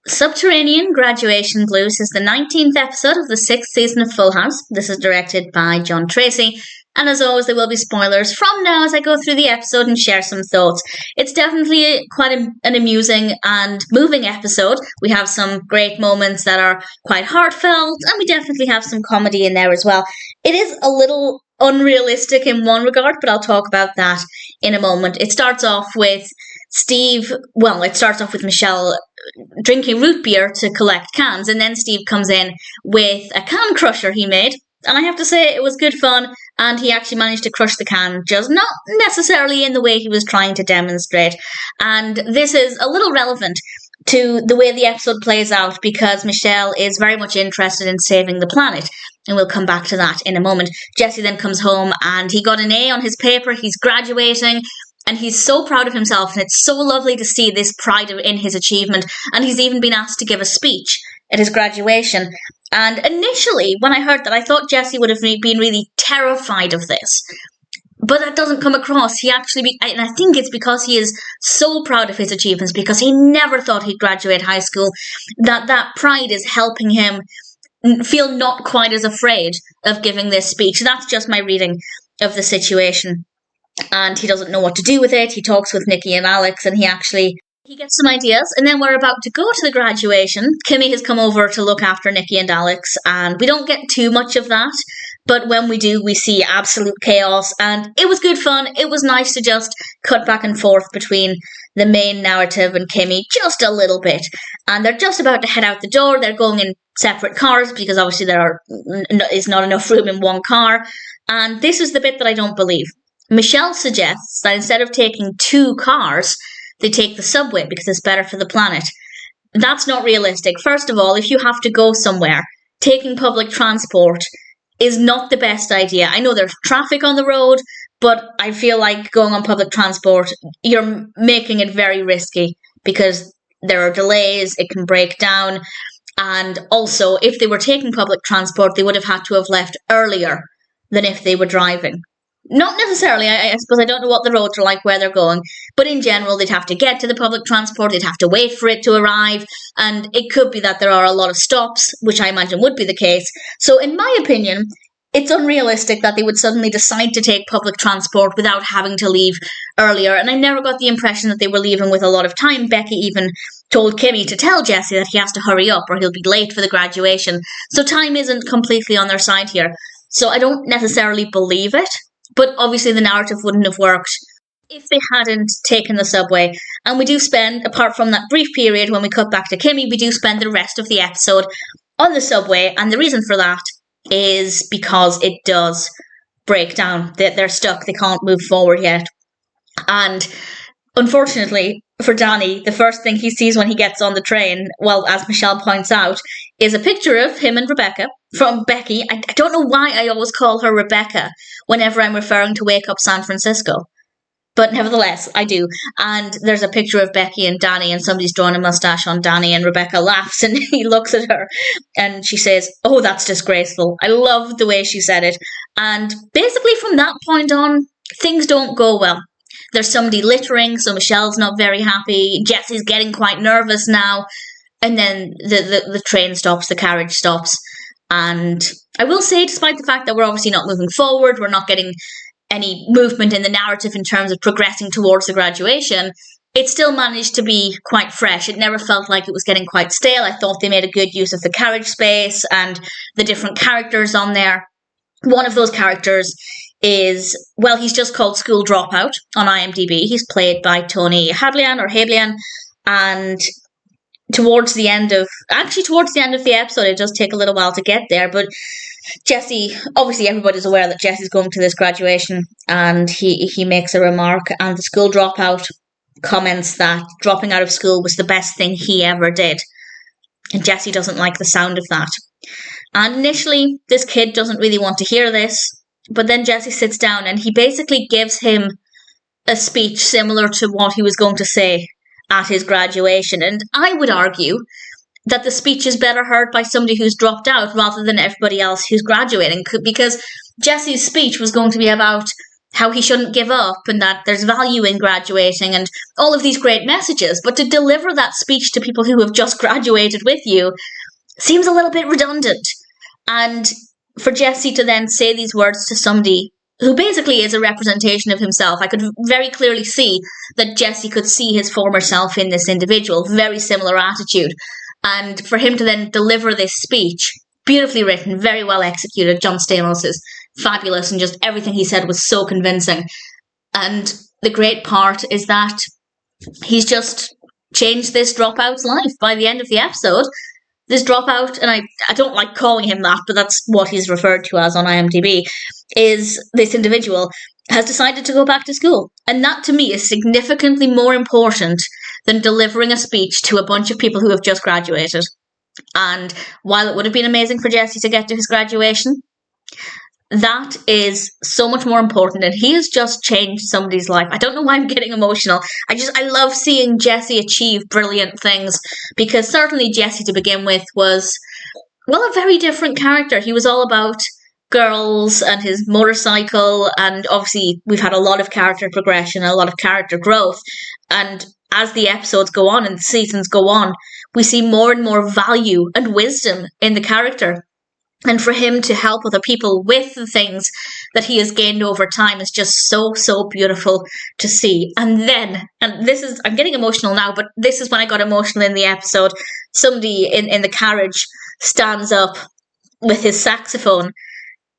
Subterranean Graduation Blues is the 19th episode of the 6th season of Full House. This is directed by John Tracy, and as always there will be spoilers from now as I go through the episode and share some thoughts. It's definitely quite an amusing and moving episode. We have some great moments that are quite heartfelt, and we definitely have some comedy in there as well. It is a little unrealistic in one regard, but I'll talk about that in a moment. It starts off with Michelle drinking root beer to collect cans, and then Steve comes in with a can crusher he made, and I have to say it was good fun, and he actually managed to crush the can, just not necessarily in the way he was trying to demonstrate. And this is a little relevant to the way the episode plays out, because Michelle is very much interested in saving the planet, and we'll come back to that in a moment. Jesse then comes home and he got an A on his paper, he's graduating, and he's so proud of himself, and it's so lovely to see this pride in his achievement. And he's even been asked to give a speech at his graduation. And initially, when I heard that, I thought Jesse would have been really terrified of this. But that doesn't come across. And I think it's because he is so proud of his achievements, because he never thought he'd graduate high school, that pride is helping him feel not quite as afraid of giving this speech. That's just my reading of the situation. And he doesn't know what to do with it. He talks with Nicky and Alex, and he gets some ideas. And then we're about to go to the graduation. Kimmy has come over to look after Nicky and Alex, and we don't get too much of that. But when we do, we see absolute chaos, and it was good fun. It was nice to just cut back and forth between the main narrative and Kimmy just a little bit. And they're just about to head out the door. They're going in separate cars because obviously there is not enough room in one car. And this is the bit that I don't believe. Michelle suggests that instead of taking 2 cars, they take the subway because it's better for the planet. That's not realistic. First of all, if you have to go somewhere, taking public transport is not the best idea. I know there's traffic on the road, but I feel like going on public transport, you're making it very risky because there are delays, it can break down, and also if they were taking public transport, they would have had to have left earlier than if they were driving. Not necessarily, I suppose I don't know what the roads are like where they're going, but in general they'd have to get to the public transport, they'd have to wait for it to arrive, and it could be that there are a lot of stops, which I imagine would be the case. So in my opinion, it's unrealistic that they would suddenly decide to take public transport without having to leave earlier, and I never got the impression that they were leaving with a lot of time. Becky even told Kimmy to tell Jesse that he has to hurry up or he'll be late for the graduation, so time isn't completely on their side here. So I don't necessarily believe it. But obviously the narrative wouldn't have worked if they hadn't taken the subway. And we do spend, apart from that brief period when we cut back to Kimmy, we do spend the rest of the episode on the subway. And the reason for that is because it does break down. They're stuck. They can't move forward yet. And unfortunately for Danny, the first thing he sees when he gets on the train, well, as Michelle points out, is a picture of him and Rebecca from Becky. I don't know why I always call her Rebecca whenever I'm referring to Wake Up San Francisco. But nevertheless, I do. And there's a picture of Becky and Danny, and somebody's drawn a mustache on Danny, and Rebecca laughs, and he looks at her, and she says, "Oh, that's disgraceful." I love the way she said it. And basically from that point on, things don't go well. There's somebody littering, so Michelle's not very happy. Jesse's getting quite nervous now. And then the train stops, the carriage stops. And I will say, despite the fact that we're obviously not moving forward, we're not getting any movement in the narrative in terms of progressing towards the graduation, it still managed to be quite fresh. It never felt like it was getting quite stale. I thought they made a good use of the carriage space and the different characters on there. One of those characters is, well, he's just called School Dropout on IMDb. He's played by Tony Hablian, and towards the end of the episode, it does take a little while to get there, but Jesse, obviously everybody's aware that Jesse's going to this graduation, and he makes a remark, and the School Dropout comments that dropping out of school was the best thing he ever did, and Jesse doesn't like the sound of that. And initially, this kid doesn't really want to hear this, but then Jesse sits down and he basically gives him a speech similar to what he was going to say at his graduation. And I would argue that the speech is better heard by somebody who's dropped out rather than everybody else who's graduating, because Jesse's speech was going to be about how he shouldn't give up and that there's value in graduating and all of these great messages. But to deliver that speech to people who have just graduated with you seems a little bit redundant. And for Jesse to then say these words to somebody who basically is a representation of himself, I could very clearly see that Jesse could see his former self in this individual, very similar attitude. And for him to then deliver this speech, beautifully written, very well executed. John Stamos is fabulous, and just everything he said was so convincing. And the great part is that he's just changed this dropout's life by the end of the episode. This dropout, and I don't like calling him that, but that's what he's referred to as on IMDb, is this individual has decided to go back to school. And that to me is significantly more important than delivering a speech to a bunch of people who have just graduated. And while it would have been amazing for Jesse to get to his graduation, that is so much more important, and he has just changed somebody's life. I don't know why I'm getting emotional. I love seeing Jesse achieve brilliant things, because certainly Jesse to begin with was, well, a very different character. He was all about girls and his motorcycle, and obviously we've had a lot of character progression, a lot of character growth, and as the episodes go on and the seasons go on, we see more and more value and wisdom in the character. And for him to help other people with the things that he has gained over time is just so, so beautiful to see. And then, and this is, I'm getting emotional now, but this is when I got emotional in the episode. Somebody in the carriage stands up with his saxophone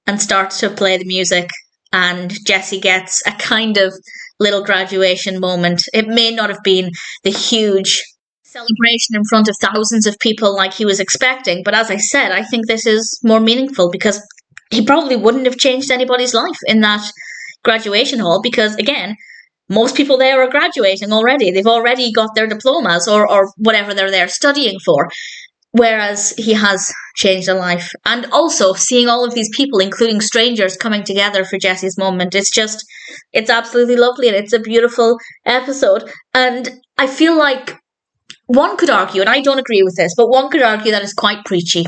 and starts to play the music. And Jesse gets a kind of little graduation moment. It may not have been the huge celebration in front of thousands of people like he was expecting, but as I said, I think this is more meaningful because he probably wouldn't have changed anybody's life in that graduation hall, because again, most people there are graduating already. They've already got their diplomas or whatever they're there studying for, whereas he has changed a life. And also seeing all of these people, including strangers, coming together for Jesse's moment, it's absolutely lovely, and it's a beautiful episode. And I feel like one could argue, and I don't agree with this, but one could argue that it's quite preachy,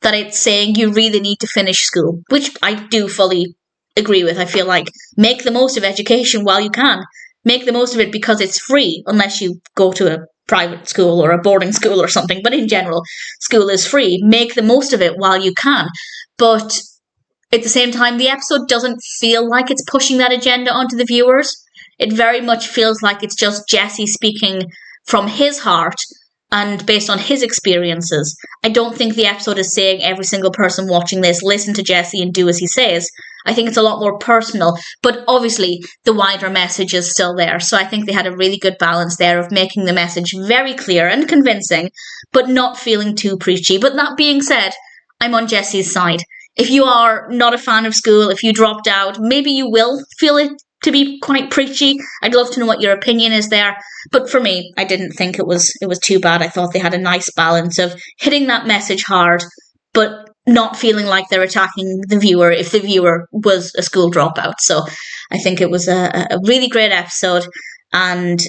that it's saying you really need to finish school, which I do fully agree with. I feel like make the most of education while you can. Make the most of it because it's free, unless you go to a private school or a boarding school or something. But in general, school is free. Make the most of it while you can. But at the same time, the episode doesn't feel like it's pushing that agenda onto the viewers. It very much feels like it's just Jesse speaking from his heart and based on his experiences. I don't think the episode is saying every single person watching this, listen to Jesse and do as he says. I think it's a lot more personal, but obviously the wider message is still there. So I think they had a really good balance there of making the message very clear and convincing, but not feeling too preachy. But that being said, I'm on Jesse's side. If you are not a fan of school, if you dropped out, maybe you will feel it to be quite preachy. I'd love to know what your opinion is there. But for me, I didn't think it was too bad. I thought they had a nice balance of hitting that message hard, but not feeling like they're attacking the viewer if the viewer was a school dropout. So I think it was a really great episode. And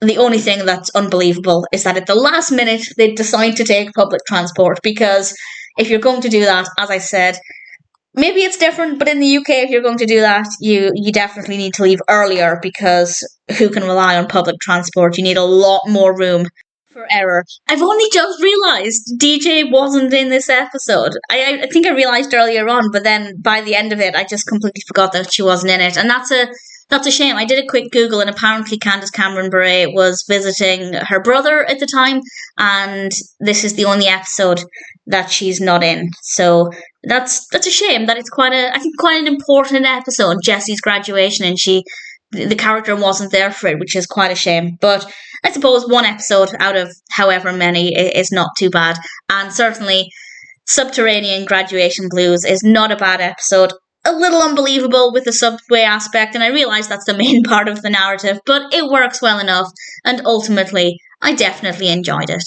the only thing that's unbelievable is that at the last minute, they decide to take public transport, because if you're going to do that, as I said, maybe it's different, but in the UK, if you're going to do that, you definitely need to leave earlier, because who can rely on public transport? You need a lot more room for error. I've only just realised DJ wasn't in this episode. I think I realised earlier on, but then by the end of it, I just completely forgot that she wasn't in it. And that's a shame. I did a quick Google, and apparently Candace Cameron Bure was visiting her brother at the time, and this is the only episode that she's not in. So that's a shame. That it's quite an important episode, Jesse's graduation, and the character wasn't there for it, which is quite a shame. But I suppose one episode out of however many is not too bad. And certainly Subterranean Graduation Blues is not a bad episode. A little unbelievable with the subway aspect, and I realise that's the main part of the narrative, but it works well enough, and ultimately I definitely enjoyed it.